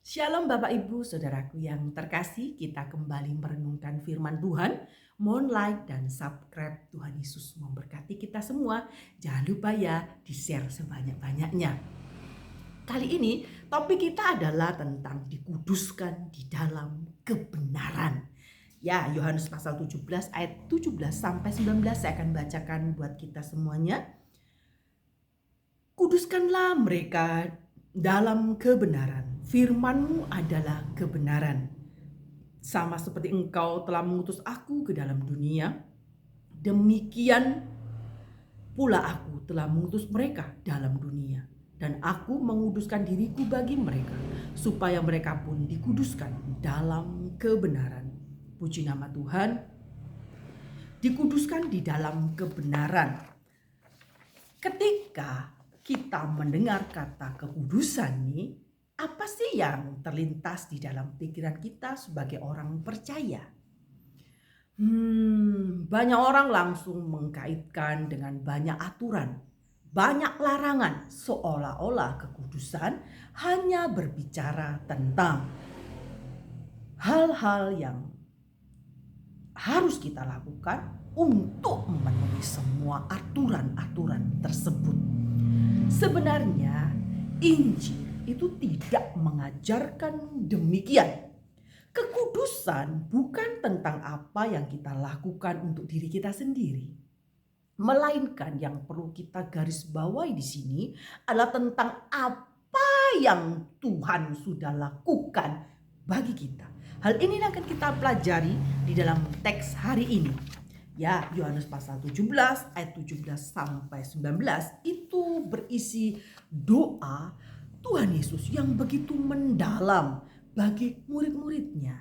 Shalom Bapak Ibu Saudaraku yang terkasih, kita kembali merenungkan firman Tuhan. Mohon like dan subscribe. Tuhan Yesus memberkati kita semua. Jangan lupa ya di-share sebanyak-banyaknya. Kali ini topik kita adalah tentang dikuduskan di dalam kebenaran. Ya, Yohanes pasal 17 ayat 17 sampai 19 saya akan bacakan buat kita semuanya. Kuduskanlah mereka dalam kebenaran. Firman-Mu adalah kebenaran. Sama seperti Engkau telah mengutus aku ke dalam dunia, demikian pula aku telah mengutus mereka dalam dunia. Dan aku menguduskan diriku bagi mereka, supaya mereka pun dikuduskan dalam kebenaran. Puji nama Tuhan. Dikuduskan di dalam kebenaran. Ketika kita mendengar kata kekudusan nih, apa sih yang terlintas di dalam pikiran kita sebagai orang percaya? Banyak orang langsung mengkaitkan dengan banyak aturan, banyak larangan, seolah-olah kekudusan hanya berbicara tentang hal-hal yang harus kita lakukan untuk memenuhi semua aturan-aturan tersebut. Sebenarnya Injil itu tidak mengajarkan demikian. Kekudusan bukan tentang apa yang kita lakukan untuk diri kita sendiri, melainkan yang perlu kita garis bawahi di sini adalah tentang apa yang Tuhan sudah lakukan bagi kita. Hal ini akan kita pelajari di dalam teks hari ini. Ya, Yohanes pasal 17 ayat 17 sampai 19 itu berisi doa Tuhan Yesus yang begitu mendalam bagi murid-muridnya.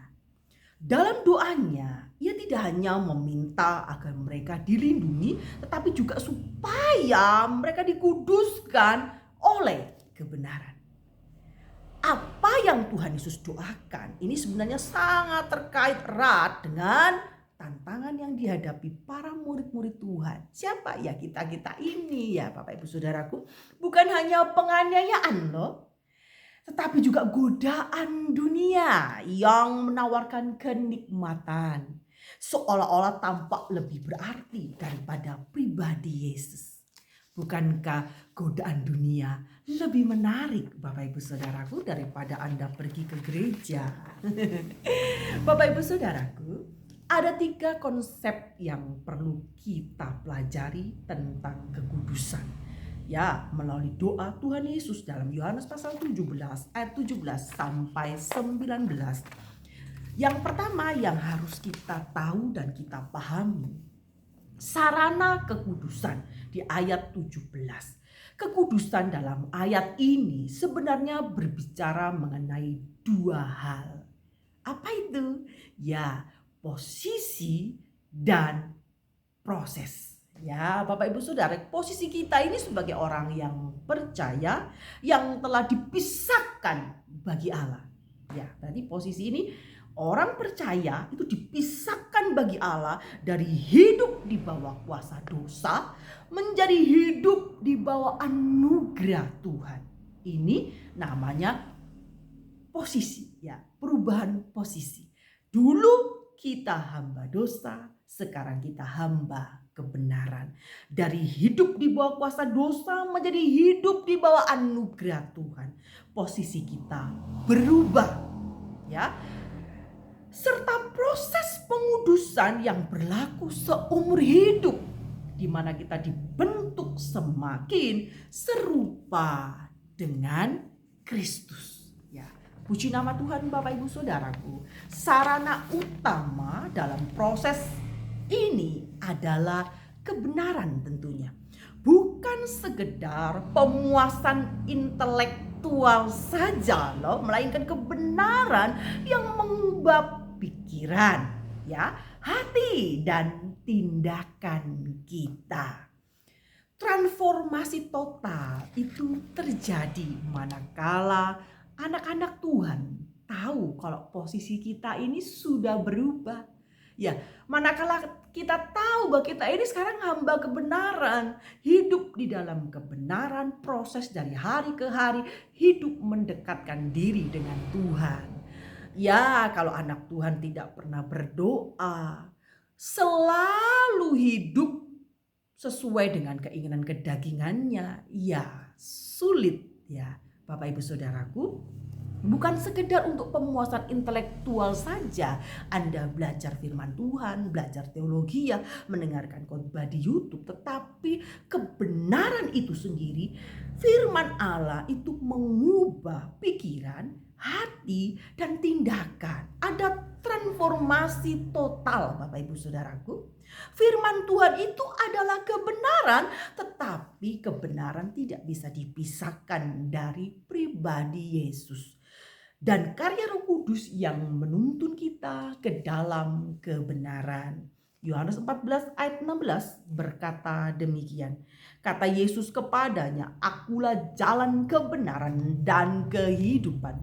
Dalam doanya, ia tidak hanya meminta agar mereka dilindungi, tetapi juga supaya mereka dikuduskan oleh kebenaran. Apa yang Tuhan Yesus doakan ini sebenarnya sangat terkait erat dengan tantangan yang dihadapi para murid-murid Tuhan. Siapa ya kita-kita ini ya Bapak Ibu Saudaraku? Bukan hanya penganiayaan loh, tetapi juga godaan dunia yang menawarkan kenikmatan, seolah-olah tampak lebih berarti daripada pribadi Yesus. Bukankah godaan dunia lebih menarik Bapak Ibu Saudaraku daripada Anda pergi ke gereja? Bapak Ibu Saudaraku, ada 3 konsep yang perlu kita pelajari tentang kekudusan. Ya, melalui doa Tuhan Yesus dalam Yohanes pasal 17 ayat 17 sampai 19. Yang pertama yang harus kita tahu dan kita pahami, sarana kekudusan di ayat 17. Kekudusan dalam ayat ini sebenarnya berbicara mengenai 2 hal. Apa itu? Ya, posisi dan proses. Ya, Bapak Ibu Saudara, posisi kita ini sebagai orang yang percaya yang telah dipisahkan bagi Allah. Ya, tadi posisi ini orang percaya itu dipisahkan bagi Allah dari hidup di bawah kuasa dosa menjadi hidup di bawah anugerah Tuhan. Ini namanya posisi, ya, perubahan posisi. Dulu kita hamba dosa, sekarang kita hamba kebenaran. Dari hidup di bawah kuasa dosa menjadi hidup di bawah anugerah Tuhan. Posisi kita berubah, ya. Serta proses pengudusan yang berlaku seumur hidup, di mana kita dibentuk semakin serupa dengan Kristus. Ya, puji nama Tuhan Bapak Ibu Saudaraku. Sarana utama dalam proses ini adalah kebenaran tentunya. Bukan sekedar pemuasan intelektual saja loh, melainkan kebenaran yang mengubah pikiran, ya, hati dan tindakan kita. Transformasi total itu terjadi manakala anak-anak Tuhan tahu kalau posisi kita ini sudah berubah. Ya, manakala kita tahu bahwa kita ini sekarang hamba kebenaran, hidup di dalam kebenaran, proses dari hari ke hari, hidup mendekatkan diri dengan Tuhan. Ya, kalau anak Tuhan tidak pernah berdoa, selalu hidup sesuai dengan keinginan kedagingannya, ya sulit ya Bapak Ibu Saudaraku. Bukan sekedar untuk pemuasan intelektual saja Anda belajar firman Tuhan, belajar teologi ya, mendengarkan khotbah di YouTube, tetapi kebenaran itu sendiri, firman Allah itu mengubah pikiran, hati, dan tindakan. Ada transformasi total Bapak Ibu Saudaraku. Firman Tuhan itu adalah kebenaran, tetapi kebenaran tidak bisa dipisahkan dari pribadi Yesus dan karya Roh Kudus yang menuntun kita ke dalam kebenaran. Yohanes 14 ayat 16 berkata demikian. Kata Yesus kepadanya, "Akulah jalan kebenaran dan kehidupan.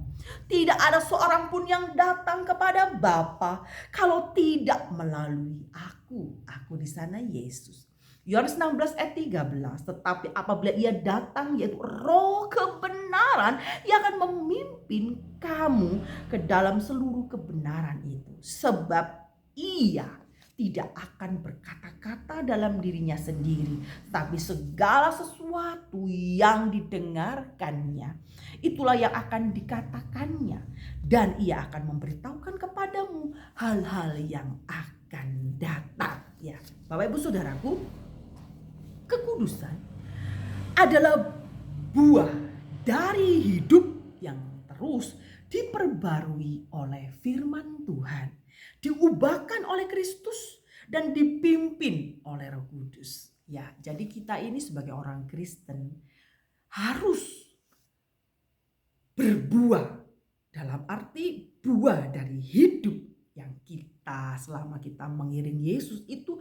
Tidak ada seorang pun yang datang kepada Bapa kalau tidak melalui aku." Aku di sana Yesus. Yohanes 16 ayat 13, tetapi apabila ia datang, yaitu Roh kebenaran, ia akan memimpin kamu ke dalam seluruh kebenaran itu. Sebab ia tidak akan berkata-kata dalam dirinya sendiri, tapi segala sesuatu yang didengarkannya, itulah yang akan dikatakannya, dan ia akan memberitahukan kepadamu hal-hal yang akan datang. Ya, Bapak Ibu Saudaraku, kekudusan adalah buah dari hidup yang terus diperbarui oleh firman Tuhan, diubahkan oleh Kristus dan dipimpin oleh Roh Kudus. Ya, jadi kita ini sebagai orang Kristen harus berbuah, dalam arti buah dari hidup yang kita selama kita mengiring Yesus itu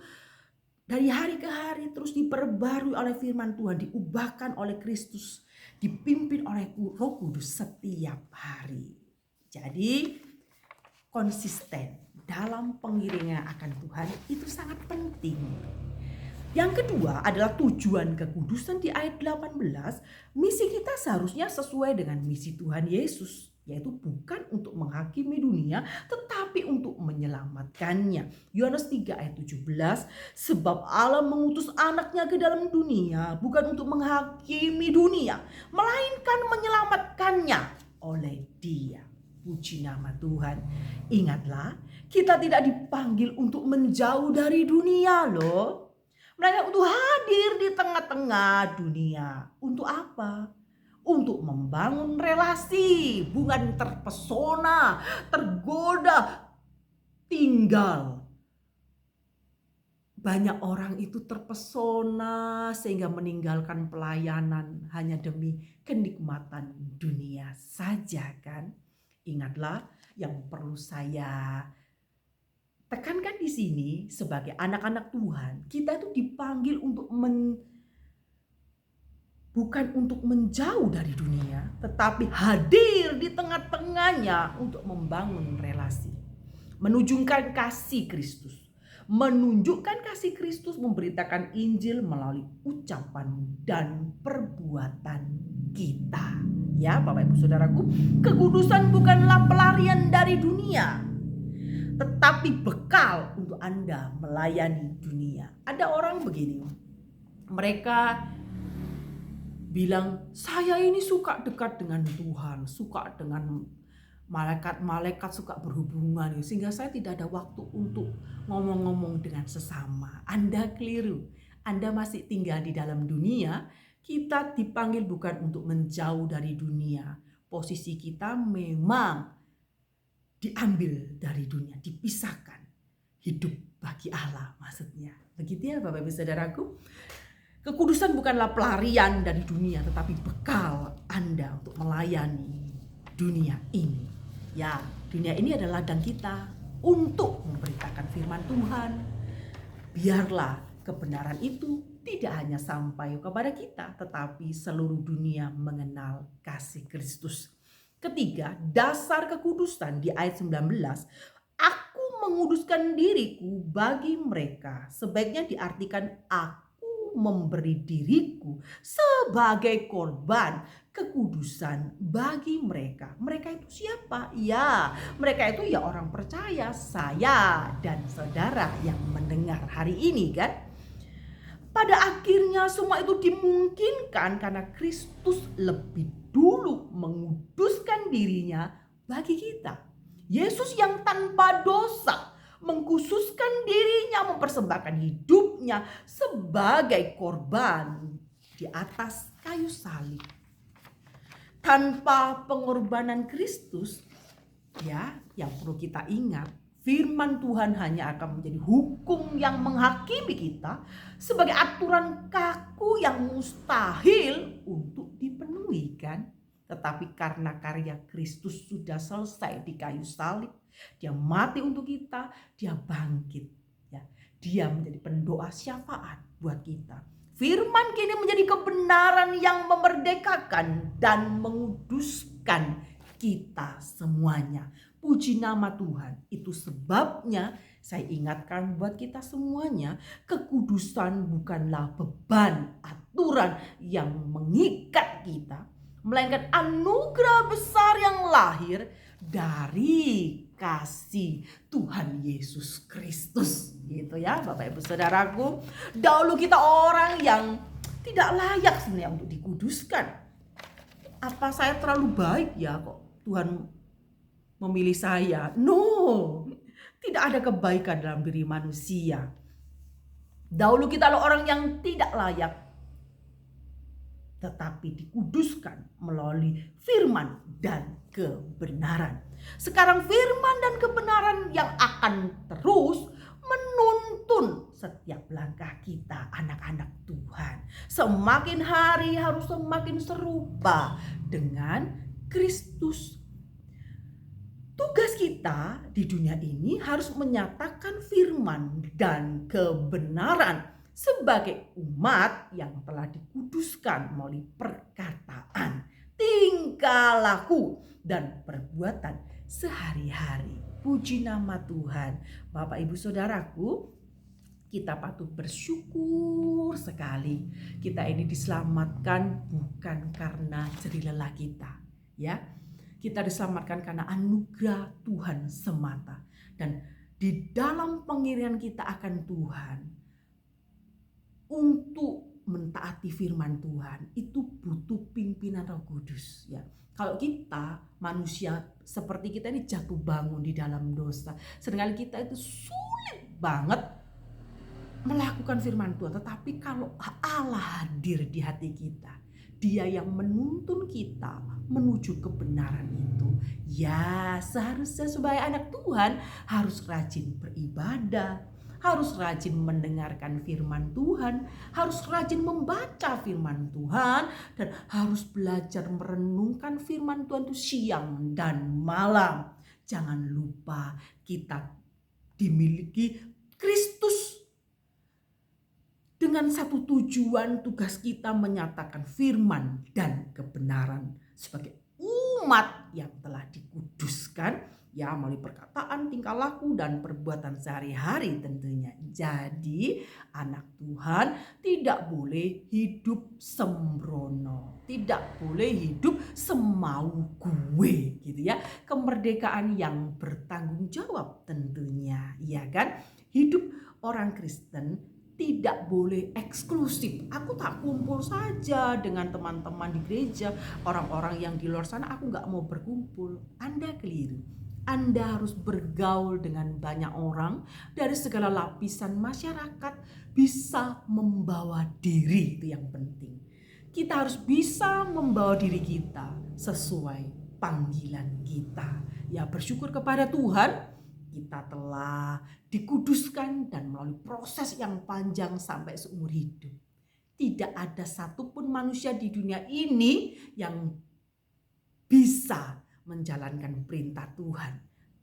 dari hari ke hari terus diperbarui oleh firman Tuhan, diubahkan oleh Kristus, dipimpin oleh Roh Kudus setiap hari. Jadi konsisten dalam pengiringan akan Tuhan itu sangat penting. Yang kedua adalah tujuan kekudusan di ayat 18. Misi kita seharusnya sesuai dengan misi Tuhan Yesus, yaitu bukan untuk menghakimi dunia tetapi untuk menyelamatkannya. Yohanes 3 ayat 17, sebab Allah mengutus anaknya ke dalam dunia bukan untuk menghakimi dunia, melainkan menyelamatkannya oleh Dia. Puji nama Tuhan. Ingatlah, kita tidak dipanggil untuk menjauh dari dunia loh. Melainkan untuk hadir di tengah-tengah dunia. Untuk apa? Untuk membangun relasi, bukan terpesona, tergoda, tinggal. Banyak orang itu terpesona sehingga meninggalkan pelayanan hanya demi kenikmatan dunia saja kan. Ingatlah, yang perlu saya tekankan di sini sebagai anak-anak Tuhan, kita itu dipanggil untuk bukan untuk menjauh dari dunia, tetapi hadir di tengah-tengahnya untuk membangun relasi, menunjukkan kasih Kristus, menunjukkan kasih Kristus, memberitakan Injil melalui ucapan dan perbuatan kita. Ya, Bapak Ibu Saudaraku, kekudusan bukanlah pelarian dari dunia, tetapi bekal untuk Anda melayani dunia. Ada orang begini, mereka bilang, saya ini suka dekat dengan Tuhan, suka dengan malaikat-malaikat, suka berhubungan, sehingga saya tidak ada waktu untuk ngomong-ngomong dengan sesama. Anda keliru. Anda masih tinggal di dalam dunia. Kita dipanggil bukan untuk menjauh dari dunia. Posisi kita memang diambil dari dunia, dipisahkan. Hidup bagi Allah maksudnya. Begitu ya Bapak Ibu Saudaraku. Kekudusan bukanlah pelarian dari dunia, tetapi bekal Anda untuk melayani dunia ini. Ya, dunia ini adalah ladang kita untuk memberitakan firman Tuhan. Biarlah kebenaran itu tidak hanya sampai kepada kita, tetapi seluruh dunia mengenal kasih Kristus. Ketiga, dasar kekudusan di ayat 19. Aku menguduskan diriku bagi mereka. Sebaiknya diartikan aku memberi diriku sebagai korban kekudusan bagi mereka. Mereka itu siapa? Ya, mereka itu ya orang percaya, saya dan saudara yang mendengar hari ini kan. Pada akhirnya semua itu dimungkinkan karena Kristus lebih dulu menguduskan dirinya bagi kita. Yesus yang tanpa dosa mengkhususkan dirinya, mempersembahkan hidupnya sebagai korban di atas kayu salib. Tanpa pengorbanan Kristus, ya, yang perlu kita ingat, firman Tuhan hanya akan menjadi hukum yang menghakimi kita sebagai aturan kaku yang mustahil untuk dipenuhi kan. Tetapi karena karya Kristus sudah selesai di kayu salib, dia mati untuk kita, dia bangkit, ya. Dia menjadi pendoa syafaat buat kita. Firman kini menjadi kebenaran yang memerdekakan dan menguduskan kita semuanya. Puji nama Tuhan. Itu sebabnya saya ingatkan buat kita semuanya, kekudusan bukanlah beban, aturan yang mengikat kita, melainkan anugerah besar yang lahir dari kasih Tuhan Yesus Kristus. Gitu ya Bapak Ibu Saudaraku. Dahulu kita orang yang tidak layak sebenarnya untuk dikuduskan. Apa saya terlalu baik ya kok Tuhan memilih saya? No, tidak ada kebaikan dalam diri manusia. Dahulu kita adalah orang yang tidak layak, tetapi dikuduskan melalui firman dan kebenaran. Sekarang firman dan kebenaran yang akan terus menuntun setiap langkah kita, anak-anak Tuhan. Semakin hari harus semakin serupa dengan Kristus. Tugas kita di dunia ini harus menyatakan firman dan kebenaran sebagai umat yang telah dikuduskan melalui perkataan, tingkah laku, dan perbuatan sehari-hari. Puji nama Tuhan. Bapak Ibu Saudaraku, kita patut bersyukur sekali. Kita ini diselamatkan bukan karena jerih lelah kita, ya. Kita diselamatkan karena anugerah Tuhan semata. Dan di dalam pengirian kita akan Tuhan, untuk mentaati firman Tuhan itu butuh pimpinan Roh Kudus, ya. Kalau kita manusia seperti kita ini jatuh bangun di dalam dosa, seringkali kita itu sulit banget melakukan firman Tuhan. Tetapi kalau Allah hadir di hati kita, Dia yang menuntun kita menuju kebenaran itu, ya seharusnya sebagai anak Tuhan harus rajin beribadah, harus rajin mendengarkan firman Tuhan, harus rajin membaca firman Tuhan, dan harus belajar merenungkan firman Tuhan itu siang dan malam. Jangan lupa kita dimiliki Kristus. Dengan satu tujuan, tugas kita menyatakan firman dan kebenaran sebagai umat yang telah dikuduskan, ya, melalui perkataan, tingkah laku, dan perbuatan sehari-hari tentunya. Jadi anak Tuhan tidak boleh hidup sembrono, tidak boleh hidup semau gue, gitu ya. Kemerdekaan yang bertanggung jawab tentunya, ya kan. Hidup orang Kristen tidak boleh eksklusif. Aku tak kumpul saja dengan teman-teman di gereja, orang-orang yang di luar sana aku gak mau berkumpul. Anda keliru. Anda harus bergaul dengan banyak orang dari segala lapisan masyarakat, bisa membawa diri, itu yang penting. Kita harus bisa membawa diri kita sesuai panggilan kita. Ya, bersyukur kepada Tuhan, kita telah dikuduskan dan melalui proses yang panjang sampai seumur hidup. Tidak ada satupun manusia di dunia ini yang bisa menjalankan perintah Tuhan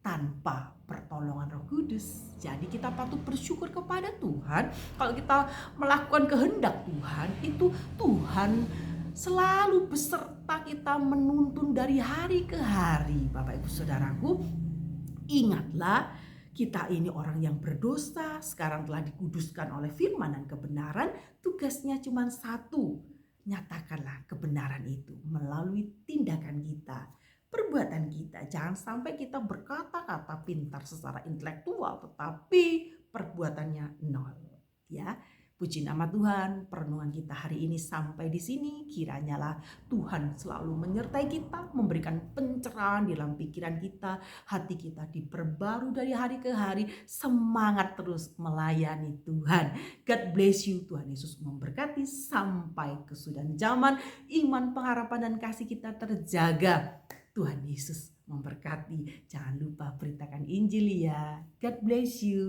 tanpa pertolongan Roh Kudus. Jadi kita patut bersyukur kepada Tuhan. Kalau kita melakukan kehendak Tuhan, itu Tuhan selalu beserta kita, menuntun dari hari ke hari. Bapak Ibu Saudaraku, ingatlah, Kita ini orang yang berdosa, sekarang telah dikuduskan oleh firman dan kebenaran. Tugasnya cuma satu, nyatakanlah kebenaran itu melalui tindakan kita, perbuatan kita. Jangan sampai kita berkata-kata pintar secara intelektual, tetapi perbuatannya nol. Ya, puji nama Tuhan, perenungan kita hari ini sampai di sini. Kiranya lah Tuhan selalu menyertai kita, memberikan pencerahan di dalam pikiran kita, hati kita diperbarui dari hari ke hari, semangat terus melayani Tuhan. God bless you, Tuhan Yesus memberkati sampai kesudahan zaman, iman, pengharapan dan kasih kita terjaga. Tuhan Yesus memberkati. Jangan lupa beritakan Injil ya. God bless you.